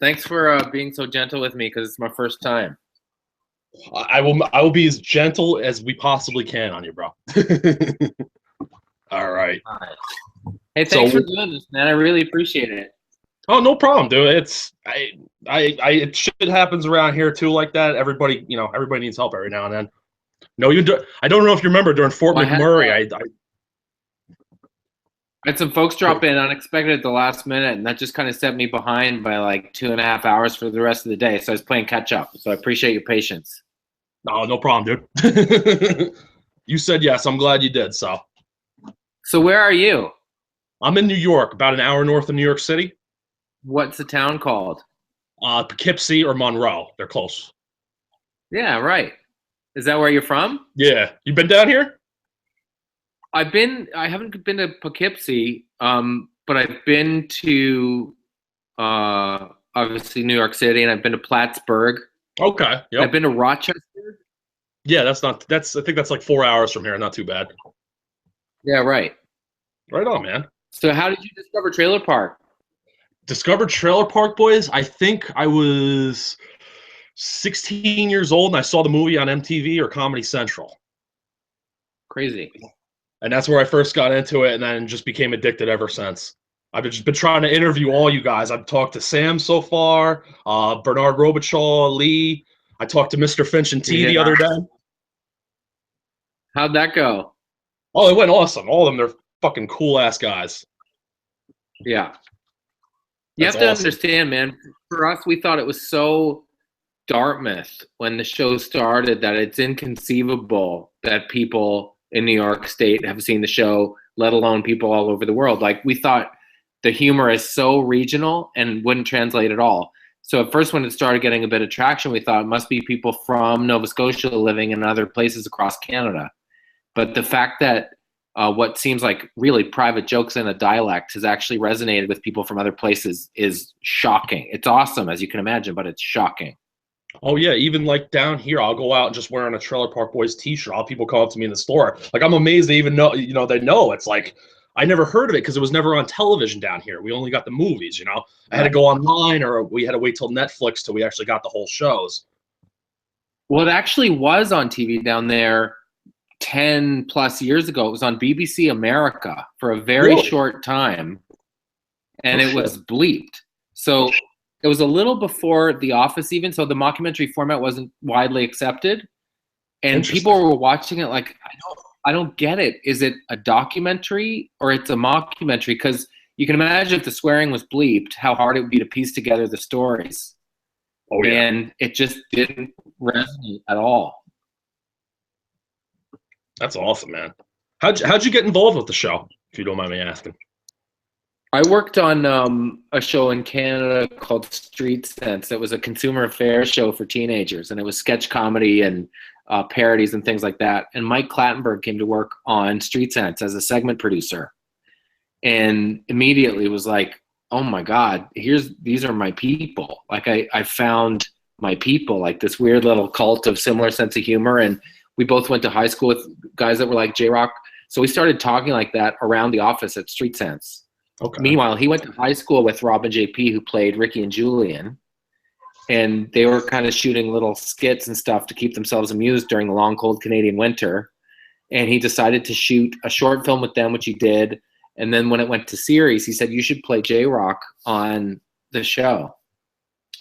Thanks for being so gentle with me because it's my first time. I will be as gentle as we possibly can on you, bro. All right. All right. Hey, thanks for doing this, man. I really appreciate it. Oh, no problem, dude. It shit happens around here too, like that. Everybody needs help every now and then. No, I don't know if you remember during Fort McMurray. I had some folks drop in unexpected at the last minute, and that just kind of set me behind by like 2.5 hours for the rest of the day. So I was playing catch up. So I appreciate your patience. Oh, no problem, dude. You said yes. I'm glad you did. So where are you? I'm in New York, about an hour north of New York City. What's the town called? Poughkeepsie or Monroe. They're close. Yeah, right. Is that where you're from? Yeah. You been down here? I haven't been to Poughkeepsie, but I've been to obviously New York City, and I've been to Plattsburgh. Okay. Yep. I've been to Rochester. Yeah, I think that's like 4 hours from here. Not too bad. Yeah, right. Right on, man. So how did you discover Trailer Park? Discovered Trailer Park Boys, I think I was 16 years old and I saw the movie on MTV or Comedy Central. Crazy. And that's where I first got into it and then just became addicted ever since. I've just been trying to interview all you guys. I've talked to Sam so far, Bernard Robichaud, Lee. I talked to Mr. Finch and T the other day. How'd that go? Oh, it went awesome. All of them, they're fucking cool-ass guys. Yeah. You have to understand, man, for us, we thought it was so Dartmouth when the show started that it's inconceivable that people in New York State have seen the show, let alone people all over the world. Like, we thought the humor is so regional and wouldn't translate at all. So at first, when it started getting a bit of traction, we thought it must be people from Nova Scotia living in other places across Canada. But the fact that what seems like really private jokes in a dialect has actually resonated with people from other places is shocking. It's awesome, as you can imagine, but it's shocking. Oh, yeah. Even like down here, I'll go out just wearing a Trailer Park Boys t-shirt. All people come up to me in the store. Like, I'm amazed they even know, they know. It's like, I never heard of it because it was never on television down here. We only got the movies, I had to go online or we had to wait till Netflix till we actually got the whole shows. Well, it actually was on TV down there 10 plus years ago. It was on BBC America for a very short time, and it was bleeped. So it was a little before The Office even, so the mockumentary format wasn't widely accepted, and people were watching it like, I don't get it. Is it a documentary or it's a mockumentary? Because you can imagine if the swearing was bleeped, how hard it would be to piece together the stories. Oh, yeah. And it just didn't resonate at all. That's awesome, man. How'd you get involved with the show, if you don't mind me asking? I worked on a show in Canada called Street Sense. It was a consumer affairs show for teenagers, and it was sketch comedy and parodies and things like that. And Mike Clattenburg came to work on Street Sense as a segment producer, and immediately was like, "Oh my God, these are my people!" Like I found my people, like this weird little cult of similar sense of humor, and we both went to high school with guys that were like J-Rock. So we started talking like that around the office at Street Sense. Okay. Meanwhile, he went to high school with Robin JP, who played Ricky and Julian. And they were kind of shooting little skits and stuff to keep themselves amused during the long, cold Canadian winter. And he decided to shoot a short film with them, which he did. And then when it went to series, he said, "You should play J-Rock on the show."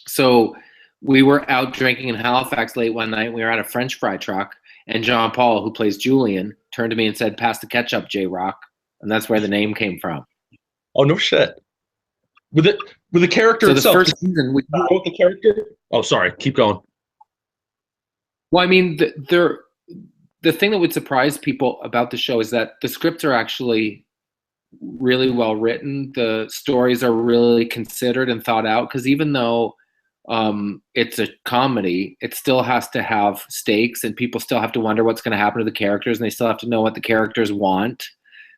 So we were out drinking in Halifax late one night. We were at a French fry truck. And John Paul, who plays Julian, turned to me and said, "Pass the ketchup, J-Rock." And that's where the name came from. Oh, no shit. With the character itself. So the first season, we wrote the character? Oh, sorry. Keep going. Well, I mean, the thing that would surprise people about the show is that the scripts are actually really well written. The stories are really considered and thought out, because even though it's a comedy, it still has to have stakes, and people still have to wonder what's going to happen to the characters, and they still have to know what the characters want.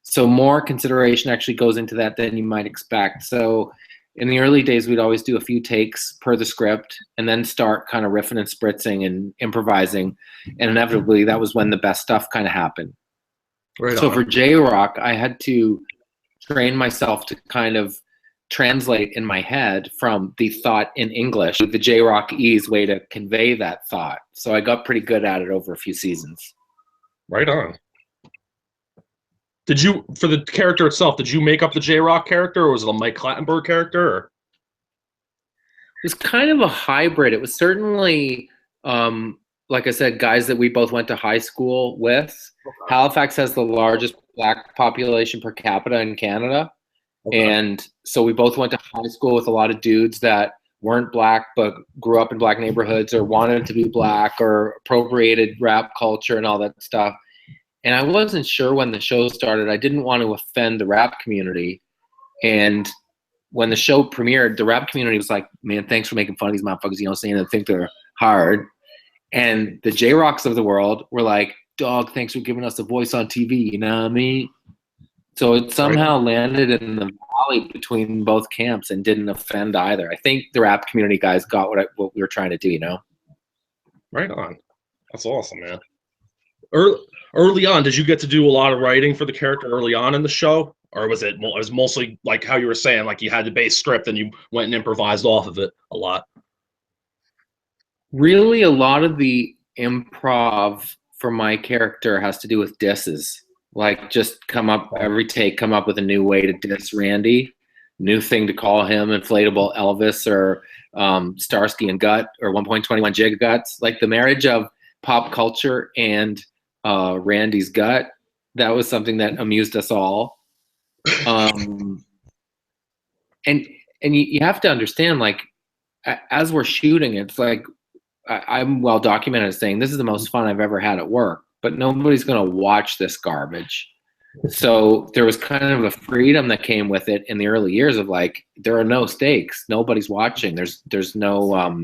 So more consideration actually goes into that than you might expect. So in the early days, we'd always do a few takes per the script and then start kind of riffing and spritzing and improvising. And inevitably, that was when the best stuff kind of happened. Right. So for J-Rock, I had to train myself to kind of translate in my head from the thought in English to the J-Rock-E's way to convey that thought. So I got pretty good at it over a few seasons. Right on. Did you, for the character itself, did you make up the J-Rock character, or was it a Mike Clattenburg character? Or? It was kind of a hybrid. It was certainly, like I said, guys that we both went to high school with. Okay. Halifax has the largest Black population per capita in Canada. Okay. And so we both went to high school with a lot of dudes that weren't Black but grew up in Black neighborhoods or wanted to be Black or appropriated rap culture and all that stuff. And I wasn't sure when the show started. I didn't want to offend the rap community. And when the show premiered, the rap community was like, man, thanks for making fun of these motherfuckers, you know, saying they think they're hard. And the J-Rocks of the world were like, dog, thanks for giving us a voice on TV, you know what I mean? So it somehow landed in the valley between both camps and didn't offend either. I think the rap community guys got what we were trying to do, you know? Right on. That's awesome, man. Early on, did you get to do a lot of writing for the character early on in the show? Or was it mostly like how you were saying, like you had the base script and you went and improvised off of it a lot? Really, a lot of the improv for my character has to do with disses. Like just every take, come up with a new way to diss Randy, new thing to call him, inflatable Elvis or Starsky and Gut or 1.21 gigaguts. Like the marriage of pop culture and Randy's gut, that was something that amused us all. And you have to understand, like, as we're shooting, it's like, I'm well documented as saying this is the most fun I've ever had at work, but nobody's going to watch this garbage. So there was kind of a freedom that came with it in the early years of like, there are no stakes. Nobody's watching. There's no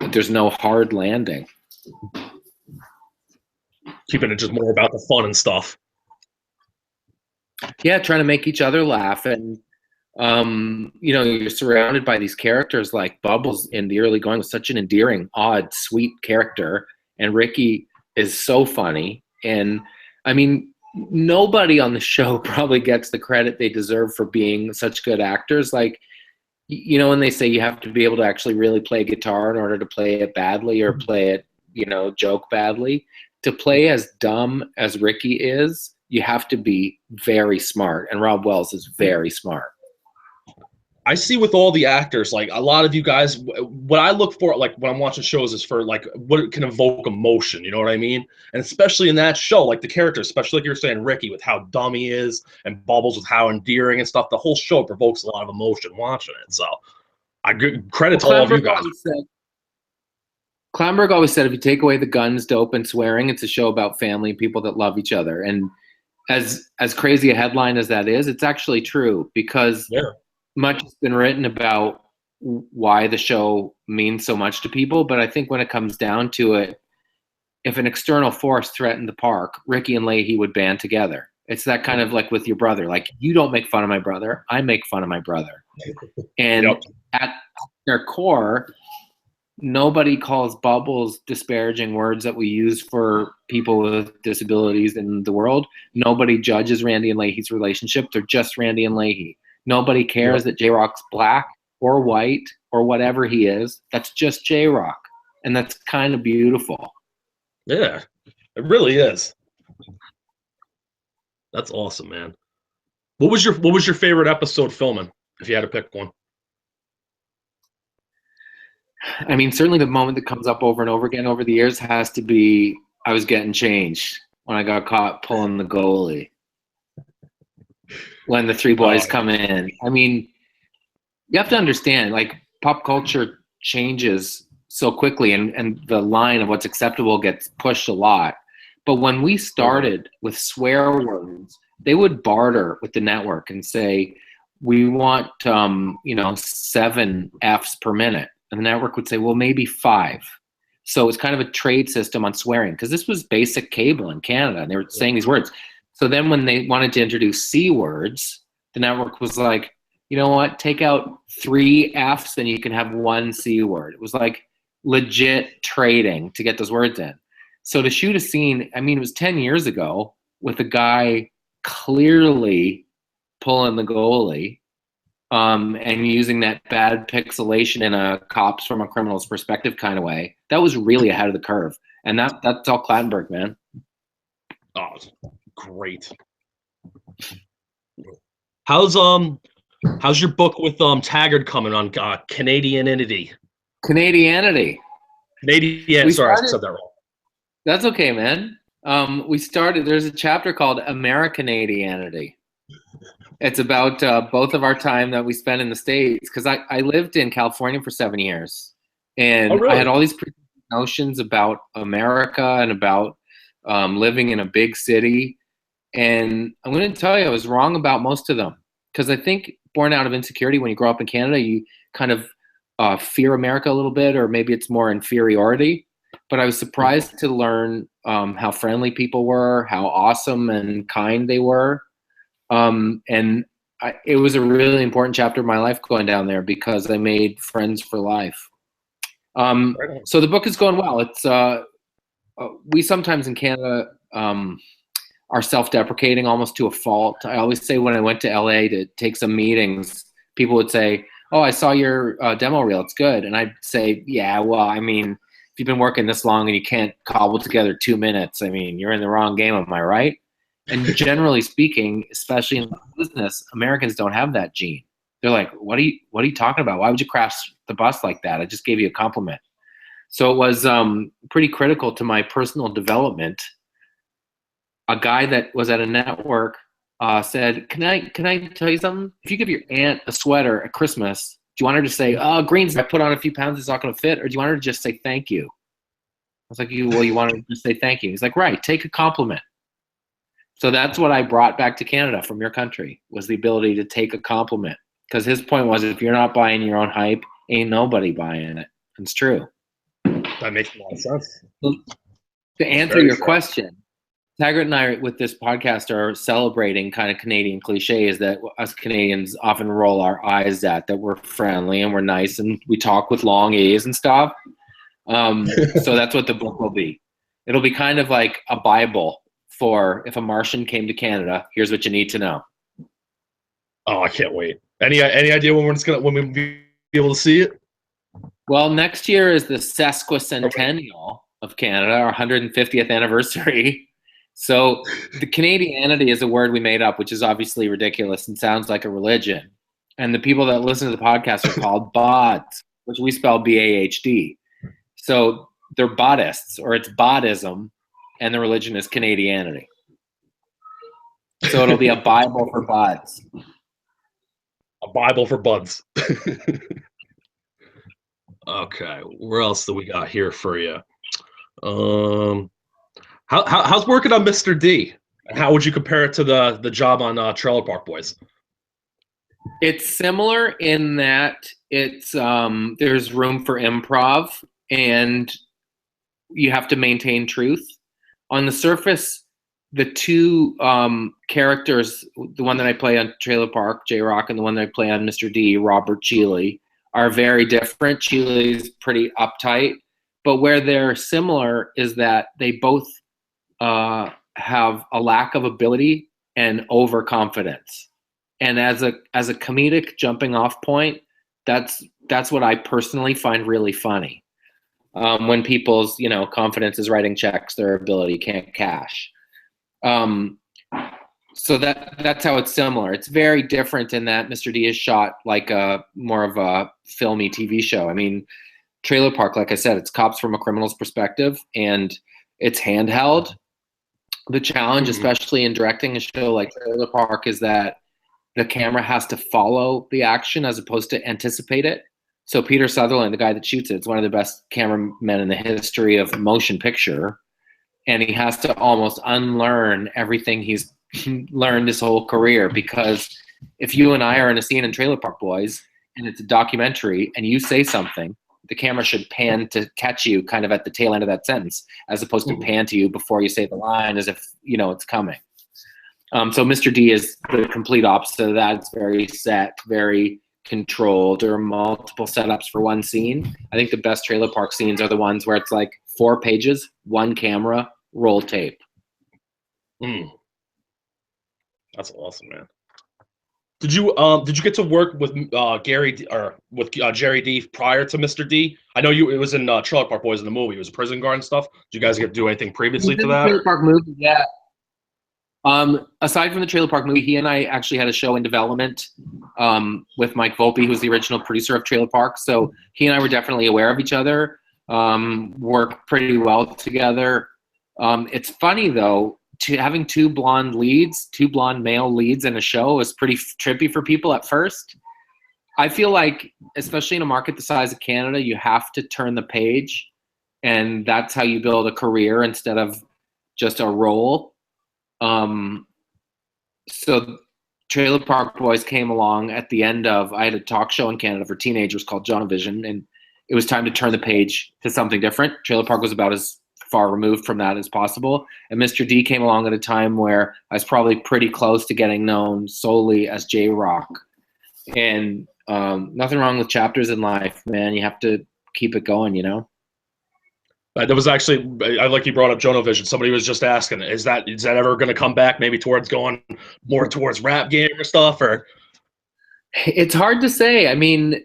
hard landing. Keeping it just more about the fun and stuff. Yeah, trying to make each other laugh. And, you know, you're surrounded by these characters like Bubbles in the early going was such an endearing, odd, sweet character. And Ricky is so funny. And, I mean, nobody on the show probably gets the credit they deserve for being such good actors. Like, you know, when they say you have to be able to actually really play guitar in order to play it badly or play it, you know, joke badly. To play as dumb as Ricky is, you have to be very smart. And Rob Wells is very smart. I see with all the actors, like a lot of you guys, what I look for, like when I'm watching shows, is for like what can evoke emotion. You know what I mean? And especially in that show, like the characters, especially like you're saying, Ricky with how dumb he is, and Bubbles with how endearing and stuff. The whole show provokes a lot of emotion watching it. So I give credit to all of you guys. Clattenburg always said, if you take away the guns, dope, and swearing, it's a show about family, people that love each other. And as crazy a headline as that is, it's actually true because much has been written about why the show means so much to people. But I think when it comes down to it, if an external force threatened the park, Ricky and Leahy would band together. It's that kind of like with your brother. Like, you don't make fun of my brother, I make fun of my brother. And at their core, nobody calls Bubbles disparaging words that we use for people with disabilities in the world. Nobody judges Randy and Leahy's relationship. They're just Randy and Leahy. Nobody cares that J-Rock's Black or white or whatever he is. That's just J-Rock. And that's kind of beautiful. Yeah, it really is. That's awesome, man. What was your favorite episode filming, if you had to pick one? I mean, certainly the moment that comes up over and over again over the years has to be I was getting changed when I got caught pulling the goalie. When the three boys come in. I mean, you have to understand, like, pop culture changes so quickly and the line of what's acceptable gets pushed a lot. But when we started with swear words, they would barter with the network and say, we want, 7 Fs per minute. And the network would say, well, maybe 5. So it's kind of a trade system on swearing because this was basic cable in Canada. And they were saying these words. So then when they wanted to introduce C words, the network was like, you know what, take out 3 Fs and you can have 1 C word. It was like legit trading to get those words in. So to shoot a scene, I mean, it was 10 years ago with a guy clearly pulling the goalie. and using that bad pixelation in a cops from a criminal's perspective kind of way. That was really ahead of the curve, and that's all Clattenburg, man. Oh, great. How's your book with Taggart coming on? Canadianity. Canadianity. Canadian. Sorry, I said that wrong. That's okay, man. There's a chapter called Americanadianity. It's about both of our time that we spent in the States, because I lived in California for 7 years, and really? I had all these notions about America and about living in a big city. And I'm going to tell you, I was wrong about most of them, because I think born out of insecurity, when you grow up in Canada, you kind of fear America a little bit, or maybe it's more inferiority. But I was surprised to learn how friendly people were, how awesome and kind they were. It was a really important chapter of my life going down there, because I made friends for life. So the book is going well. It's we sometimes in Canada are self-deprecating almost to a fault. I always say when I went to LA to take some meetings, people would say, "Oh, I saw your demo reel. It's good." And I'd say, "Yeah, well, I mean, if you've been working this long and you can't cobble together 2 minutes, I mean, you're in the wrong game, am I right?" And generally speaking, especially in business, Americans don't have that gene. They're like, what are you talking about? Why would you crash the bus like that? I just gave you a compliment. So it was pretty critical to my personal development. A guy that was at a network said, can I tell you something? If you give your aunt a sweater at Christmas, do you want her to say, "Oh, Greens, I put on a few pounds, it's not going to fit," or do you want her to just say thank you? I was like, you want her to say thank you? He's like, right, take a compliment. So that's what I brought back to Canada from your country, was the ability to take a compliment. Because his point was, if you're not buying your own hype, ain't nobody buying it. It's true. That makes a lot of sense. To answer your question, Taggart and I, with this podcast, are celebrating kind of Canadian cliches that us Canadians often roll our eyes at, that we're friendly and we're nice and we talk with long A's and stuff. So that's what the book will be. It'll be kind of like a Bible for if a Martian came to Canada, here's what you need to know. Oh, I can't wait. Any idea when we'll be able to see it? Well, next year is the sesquicentennial of Canada, our 150th anniversary. So the Canadianity is a word we made up, which is obviously ridiculous and sounds like a religion. And the people that listen to the podcast are called Bods, which we spell B-A-H-D. So they're Bodists, or it's Bodism, and the religion is Canadianity. So it'll be a Bible for Bods. A Bible for buds. Okay, where else do we got here for you? How's working on Mr. D? And how would you compare it to the job on Trailer Park Boys? It's similar in that it's there's room for improv, and you have to maintain truth. On the surface, the two characters, the one that I play on Trailer Park, J-Rock, and the one that I play on Mr. D, Robert Cheeley, are very different. Cheeley's pretty uptight, but where they're similar is that they both have a lack of ability and overconfidence. And as a comedic jumping off point, that's what I personally find really funny. When people's confidence is writing checks, their ability can't cash. So that's how it's similar. It's very different in that Mr. D is shot like a more of a filmy TV show. I mean, Trailer Park, like I said, it's cops from a criminal's perspective, and it's handheld. The challenge, especially in directing a show like Trailer Park, is that the camera has to follow the action as opposed to anticipate it. So Peter Sutherland, the guy that shoots it, is one of the best cameramen in the history of motion picture. And he has to almost unlearn everything he's learned his whole career, because if you and I are in a scene in Trailer Park Boys and it's a documentary and you say something, the camera should pan to catch you kind of at the tail end of that sentence, as opposed to pan to you before you say the line as if it's coming. So Mr. D is the complete opposite of that. It's very set, very controlled. There are multiple setups for one scene. I think the best Trailer Park scenes are the ones where it's like 4 pages, 1 camera, roll tape. That's awesome, man. Did you get to work with Jerry D prior to Mr. D? I know it was in Trailer Park Boys in the movie. It was a prison guard and stuff. Did you guys get to do anything He previously did to the that? Trailer Park movie, yeah. Aside from the Trailer Park movie, he and I actually had a show in development with Mike Volpe, who's the original producer of Trailer Park. So he and I were definitely aware of each other, work pretty well together. It's funny, though, having two blonde male leads in a show is pretty trippy for people at first. I feel like, especially in a market the size of Canada, you have to turn the page, and that's how you build a career instead of just a role. So Trailer Park Boys came along at the end of, I had a talk show in Canada for teenagers called Jonavision, and it was time to turn the page to something different. Trailer Park was about as far removed from that as possible. And Mr. D came along at a time where I was probably pretty close to getting known solely as J-Rock. And nothing wrong with chapters in life, man. You have to keep it going, you know? There was actually, I like you brought up Jonavision. Somebody was just asking, is that ever going to come back? Maybe towards going more towards rap game or stuff, or? It's hard to say. I mean,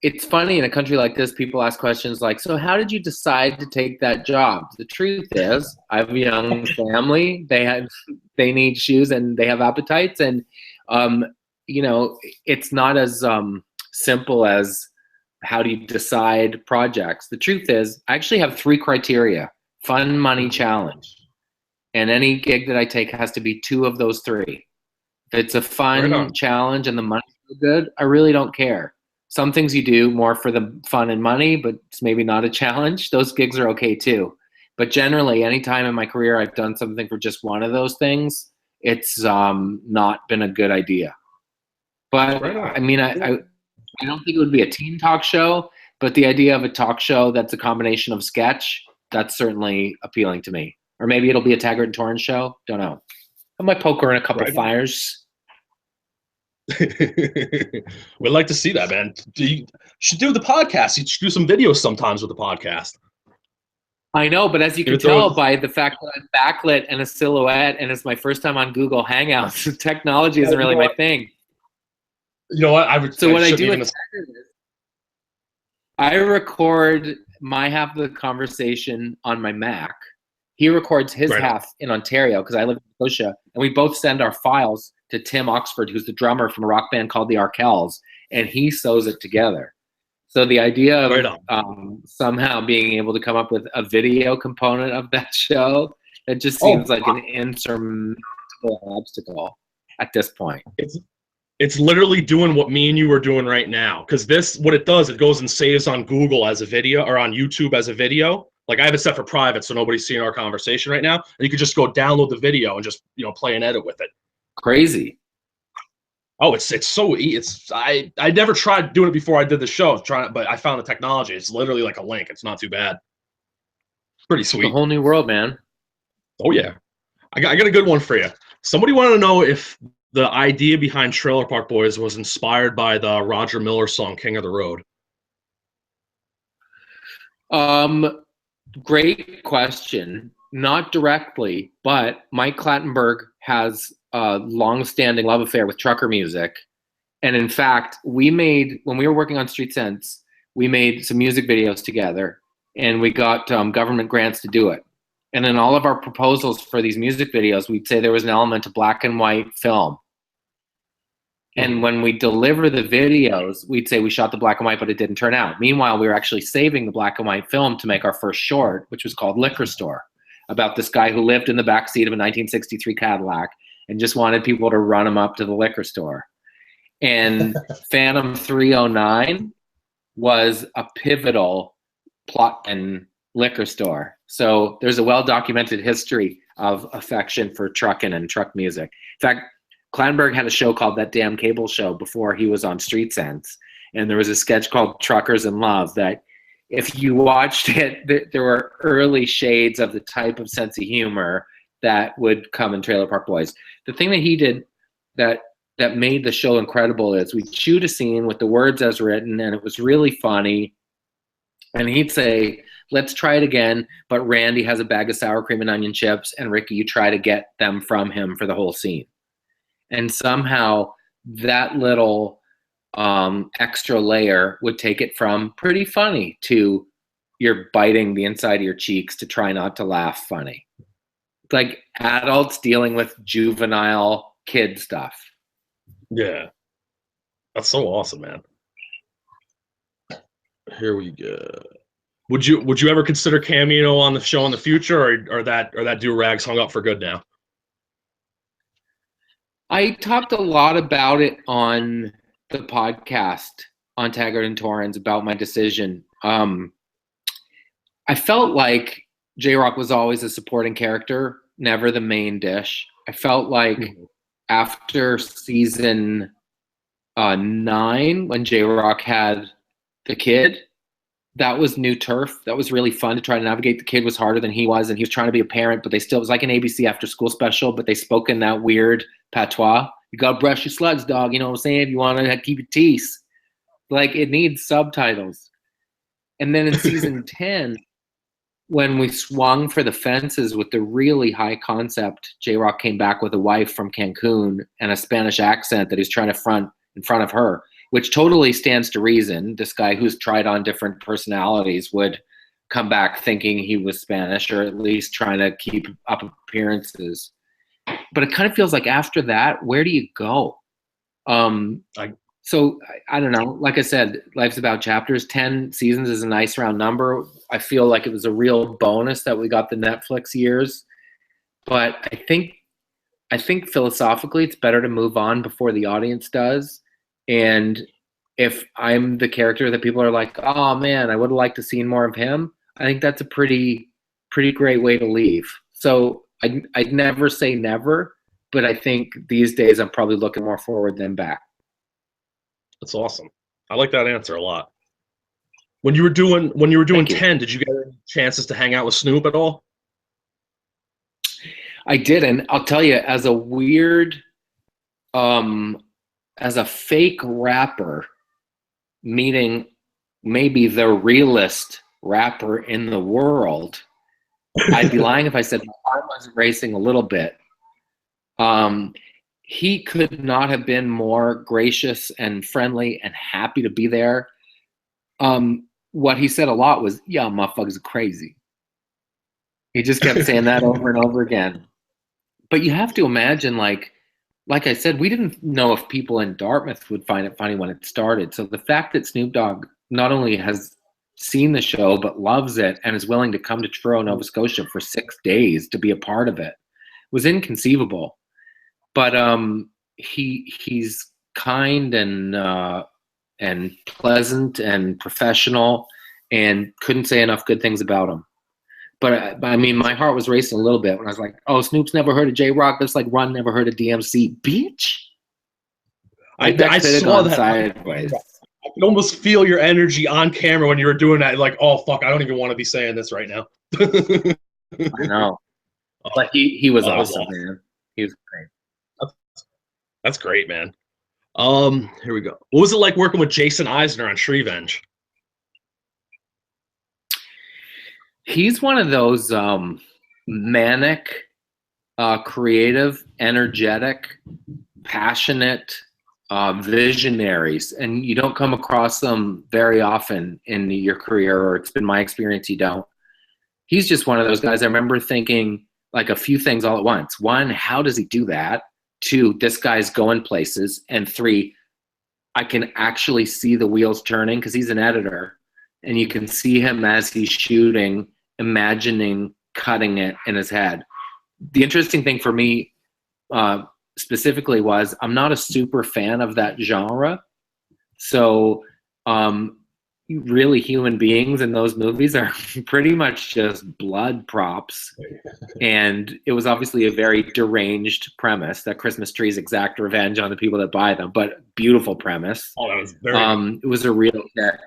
it's funny in a country like this, people ask questions like, so how did you decide to take that job? The truth is, I have a young family. They need shoes and they have appetites, and you know, it's not as simple as how do you decide projects. The truth is, I actually have 3 criteria: fun, money, challenge. And any gig that I take has to be 2 of those 3. If it's a fun challenge and the money's good, I really don't care. Some things you do more for the fun and money, but it's maybe not a challenge. Those gigs are okay too. But generally, any time in my career I've done something for just one of those things, it's not been a good idea. But I mean, I don't think it would be a teen talk show, but the idea of a talk show that's a combination of sketch, that's certainly appealing to me. Or maybe it'll be a Taggart and Torrance show. Don't know. I might poke her in a couple fires. We'd like to see that, man. You should do the podcast. You should do some videos sometimes with the podcast. I know, but as you can tell by the fact that I'm backlit and a silhouette, and it's my first time on Google Hangouts, technology isn't really my thing. You know what? What I do is I record my half of the conversation on my Mac. He records his half in Ontario because I live in Scotia, and we both send our files to Tim Oxford, who's the drummer from a rock band called the Arkells, and he sews it together. So the idea of somehow being able to come up with a video component of that show, it just seems like an insurmountable obstacle at this point. It's literally doing what me and you are doing right now. Because what it does, it goes and saves on Google as a video or on YouTube as a video. Like I have it set for private, so nobody's seeing our conversation right now. And you can just go download the video and just play and edit with it. Crazy. Oh, it's so I never tried doing it before I did the show, but I found the technology. It's literally like a link. It's not too bad. Pretty sweet. It's a whole new world, man. Oh yeah, I got a good one for you. Somebody wanted to know if the idea behind Trailer Park Boys was inspired by the Roger Miller song "King of the Road." Great question. Not directly, but Mike Clattenburg has a long-standing love affair with trucker music. And in fact, when we were working on Street Sense, we made some music videos together, and we got government grants to do it. And in all of our proposals for these music videos, we'd say there was an element of black and white film. And when we deliver the videos, we'd say we shot the black and white, but it didn't turn out. Meanwhile, we were actually saving the black and white film to make our first short, which was called Liquor Store, about this guy who lived in the backseat of a 1963 Cadillac and just wanted people to run him up to the liquor store. And Phantom 309 was a pivotal plot in Liquor Store. So there's a well-documented history of affection for trucking and truck music. In fact, Clattenburg had a show called That Damn Cable Show before he was on Street Sense. And there was a sketch called Truckers in Love that if you watched it, there were early shades of the type of sense of humor that would come in Trailer Park Boys. The thing that he did that made the show incredible is we'd shoot a scene with the words as written, and it was really funny. And he'd say, let's try it again, but Randy has a bag of sour cream and onion chips, and Ricky, you try to get them from him for the whole scene. And somehow that little extra layer would take it from pretty funny to you're biting the inside of your cheeks to try not to laugh funny. Like adults dealing with juvenile kid stuff. Yeah. That's so awesome, man. Here we go. Would you ever consider cameo on the show in the future, or that do-rag's hung up for good now? I talked a lot about it on the podcast on Taggart and Torrens about my decision. I felt like J-Rock was always a supporting character, never the main dish. I felt like after season 9, when J-Rock had the kid, that was new turf. That was really fun to try to navigate. The kid was harder than he was, and he was trying to be a parent, but it was like an ABC after school special, but they spoke in that weird patois. You gotta brush your slugs, dog. You know what I'm saying? If you want to keep your teeth. Like, it needs subtitles. And then in season 10, when we swung for the fences with the really high concept, J-Rock came back with a wife from Cancun and a Spanish accent that he's trying to front in front of her, which totally stands to reason. This guy who's tried on different personalities would come back thinking he was Spanish, or at least trying to keep up appearances. But it kind of feels like after that, where do you go? So I don't know. Like I said, life's about chapters. 10 seasons is a nice round number. I feel like it was a real bonus that we got the Netflix years. But I think philosophically it's better to move on before the audience does. And if I'm the character that people are like, oh man, I would have liked to see more of him, I think that's a pretty great way to leave. So I'd never say never, but I think these days I'm probably looking more forward than back. That's awesome. I like that answer a lot. When you were doing 10, did you get any chances to hang out with Snoop at all? I did, and I'll tell you, as a weird, as a fake rapper, meeting maybe the realest rapper in the world, I'd be lying if I said my heart wasn't racing a little bit. He could not have been more gracious and friendly and happy to be there. What he said a lot was, "Yeah, motherfuckers are crazy." He just kept saying that over and over again. But you have to imagine, like I said, we didn't know if people in Dartmouth would find it funny when it started. So the fact that Snoop Dogg not only has seen the show but loves it and is willing to come to Truro, Nova Scotia for 6 days to be a part of it was inconceivable. But he's kind and pleasant and professional, and couldn't say enough good things about him. But I mean, my heart was racing a little bit when I was like, "Oh, Snoop's never heard of J-Rock. That's like Run never heard of DMC, bitch." I saw that sideways. I could almost feel your energy on camera when you were doing that. Like, oh fuck, I don't even want to be saying this right now. I know, but he was awesome, man. He was great. That's great, man. Here we go. What was it like working with Jason Eisner on Shrevenge? He's one of those manic, creative, energetic, passionate visionaries, and you don't come across them very often in your career, or it's been my experience you don't. He's just one of those guys. I remember thinking like a few things all at once. 1, how does he do that? 2, this guy's going places. And 3, I can actually see the wheels turning because he's an editor, and you can see him as he's shooting, imagining cutting it in his head. The interesting thing for me specifically was I'm not a super fan of that genre. So really human beings in those movies are pretty much just blood props. And it was obviously a very deranged premise that Christmas trees exact revenge on the people that buy them, but beautiful premise. Oh, that was very it was a real kick.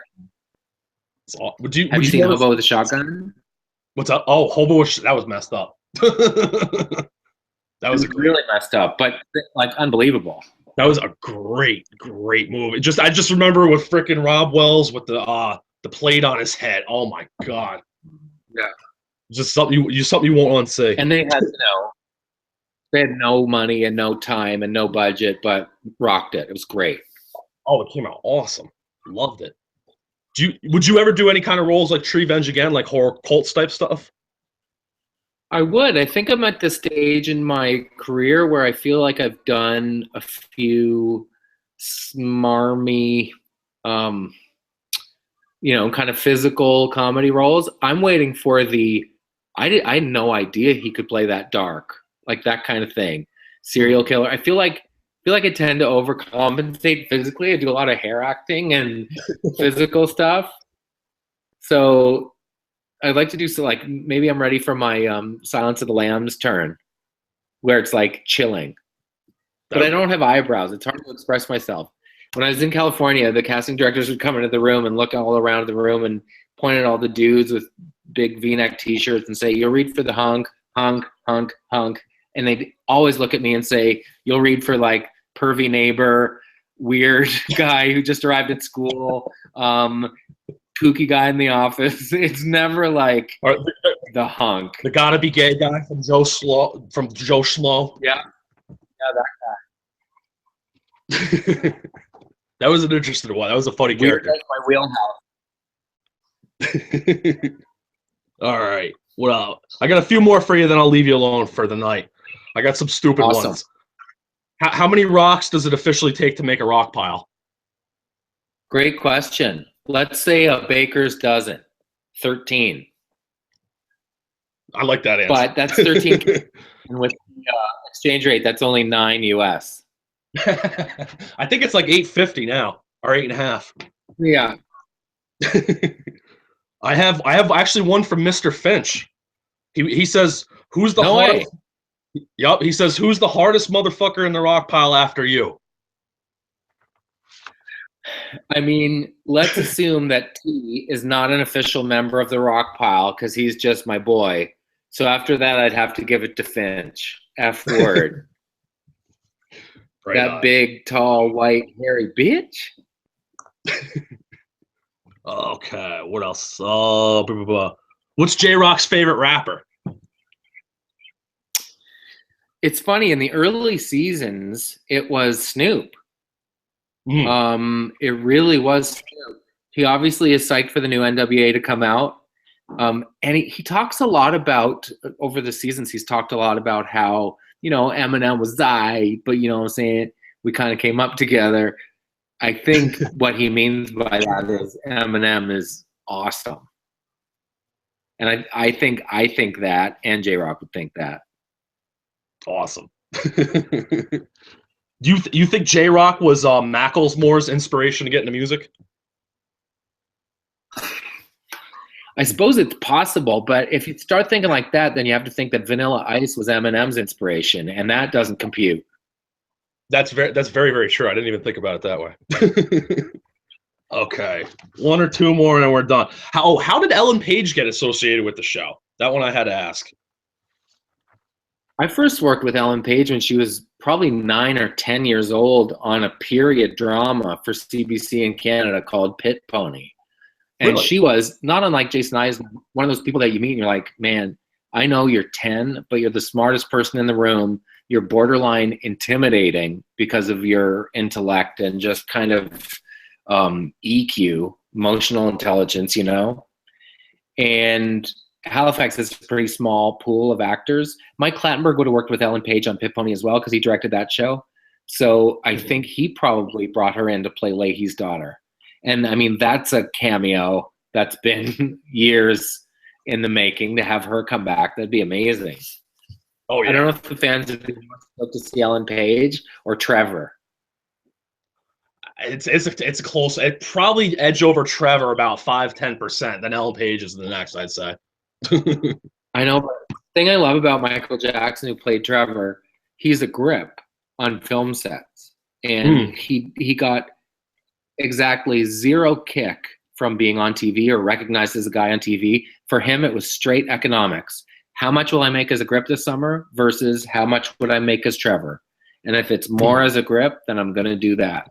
Have you seen Hobo with a Shotgun? What's up? Oh, Hobo, that was messed up. That was really messed up, but like unbelievable. That was a great movie. I just remember with frickin' Rob Wells with the plate on his head. Oh my god. Yeah. Just something you won't unsay. And they had, They had no money and no time and no budget, but rocked it. It was great. Oh, it came out awesome. Loved it. Would you ever do any kind of roles like Tree Venge again, like horror cults type stuff? I would. I think I'm at the stage in my career where I feel like I've done a few smarmy, um, kind of physical comedy roles. I'm waiting for I had no idea he could play that dark, like that kind of thing. Serial killer. I feel like I tend to overcompensate physically. I do a lot of hair acting and physical stuff. So I'd like to do so. Like maybe I'm ready for my Silence of the Lambs turn, where it's like chilling. But I don't have eyebrows. It's hard to express myself. When I was in California, the casting directors would come into the room and look all around the room and point at all the dudes with big V-neck T-shirts and say, "You'll read for the hunk, hunk, hunk, hunk," and they'd always look at me and say, "You'll read for like pervy neighbor, weird guy who just arrived at school, kooky guy in the office." It's never like the hunk. The gotta be gay guy from Joe Schmo. Yeah, that was an interesting one. That was a funny character. That's my wheelhouse. All right. Well, I got a few more for you, then I'll leave you alone for the night. I got some stupid ones. How many rocks does it officially take to make a rock pile? Great question. Let's say a baker's dozen. 13. I like that answer. But that's 13. And with the exchange rate, that's only 9 US. I think it's like 8.50 now, or 8.5. Yeah. I have actually one from Mr. Finch. He says, "Who's the No hardest?" Yup. He says, "Who's the hardest motherfucker in the rock pile after you?" I mean, let's assume that T is not an official member of the rock pile because he's just my boy. So after that, I'd have to give it to Finch. F word. Right that on. Big, tall, white, hairy bitch. Okay, what else? Blah, blah, blah. What's J-Rock's favorite rapper? It's funny, in the early seasons, it was Snoop. It really was Snoop. He obviously is psyched for the new NWA to come out. And he talks a lot about, over the seasons, he's talked a lot about how, Eminem was but what I'm saying, we kind of came up together. I think what he means by that is Eminem is awesome. And I think that, and J-Rock would think that. Awesome. You think J-Rock was Macklemore's inspiration to get into music? I suppose it's possible, but if you start thinking like that, then you have to think that Vanilla Ice was Eminem's inspiration, and that doesn't compute. That's very, very true. I didn't even think about it that way. Okay, one or two more, and then we're done. How did Ellen Page get associated with the show? That one I had to ask. I first worked with Ellen Page when she was probably 9 or 10 years old on a period drama for CBC in Canada called Pit Pony. And Really? She was, not unlike Jason Eisman, one of those people that you meet and you're like, man, I know you're 10, but you're the smartest person in the room. You're borderline intimidating because of your intellect and just kind of EQ, emotional intelligence, And Halifax is a pretty small pool of actors. Mike Clattenburg would have worked with Ellen Page on Pit Pony as well because he directed that show. So I think he probably brought her in to play Leahy's daughter. And I mean, that's a cameo that's been years in the making to have her come back. That'd be amazing. Oh yeah. I don't know if the fans would love to see Ellen Page or Trevor. It's a close. It probably edge over Trevor about 5-10%. Then Ellen Page is the next, I'd say. I know. But the thing I love about Michael Jackson, who played Trevor, he's a grip on film sets, and he got exactly zero kick from being on TV or recognized as a guy on TV. For him, it was straight economics. How much will I make as a grip this summer versus how much would I make as Trevor? And if it's more as a grip, then I'm going to do that.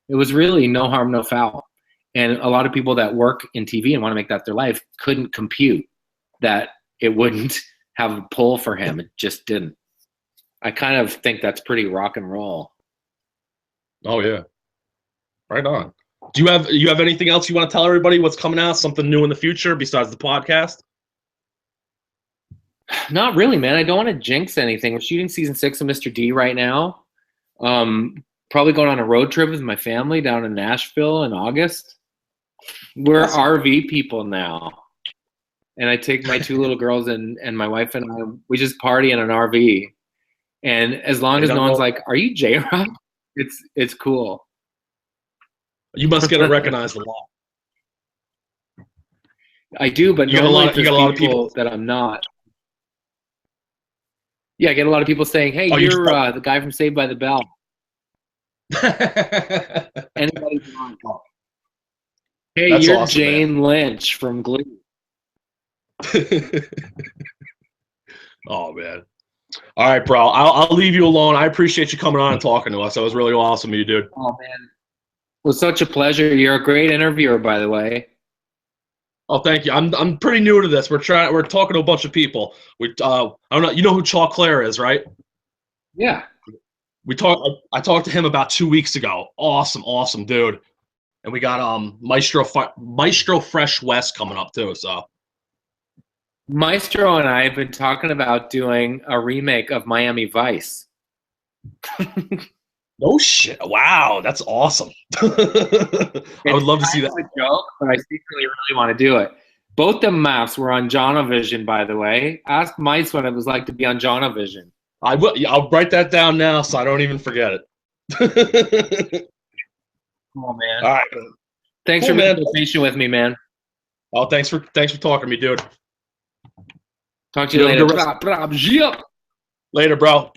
It was really no harm, no foul. And a lot of people that work in TV and want to make that their life couldn't compute that it wouldn't have a pull for him. It just didn't. I kind of think that's pretty rock and roll. Oh yeah, right on. Do you have anything else you want to tell everybody? What's coming out? Something new in the future besides the podcast? Not really, man. I don't want to jinx anything. We're shooting season 6 of Mr. D right now. Probably going on a road trip with my family down in Nashville in August. We're Awesome. RV people now. And I take my 2 little girls and my wife and I, we just party in an RV. And as long as no one's like, "Are you J-Rock?" It's cool. You must get it recognized a lot. I do, but you got a lot of people that I'm not. Yeah, I get a lot of people saying, "Hey, Oh, you're the guy from Saved by the Bell." Anybody want? Hey, That's you're awesome, Jane Lynch from Glee. Oh man. All right, bro. I'll leave you alone. I appreciate you coming on and talking to us. That was really awesome of you, dude. Oh man, it was such a pleasure. You're a great interviewer, by the way. Oh, thank you. I'm pretty new to this. We're talking to a bunch of people. I don't know. You know who Chalk Claire is, right? Yeah. I talked to him about 2 weeks ago. Awesome dude. And we got Maestro Fresh West coming up too. So Maestro and I have been talking about doing a remake of Miami Vice. no shit. Wow, that's awesome. I would love to see that. A joke, but I secretly really want to do it. Both the maps were on Jonavision, by the way. Ask Mice what it was like to be on Jonavision. I'll write that down now so I don't even forget it. Oh man. All right. Thanks for being patient with me, man. Oh, thanks for talking to me, dude. Talk to you later. Later, bro.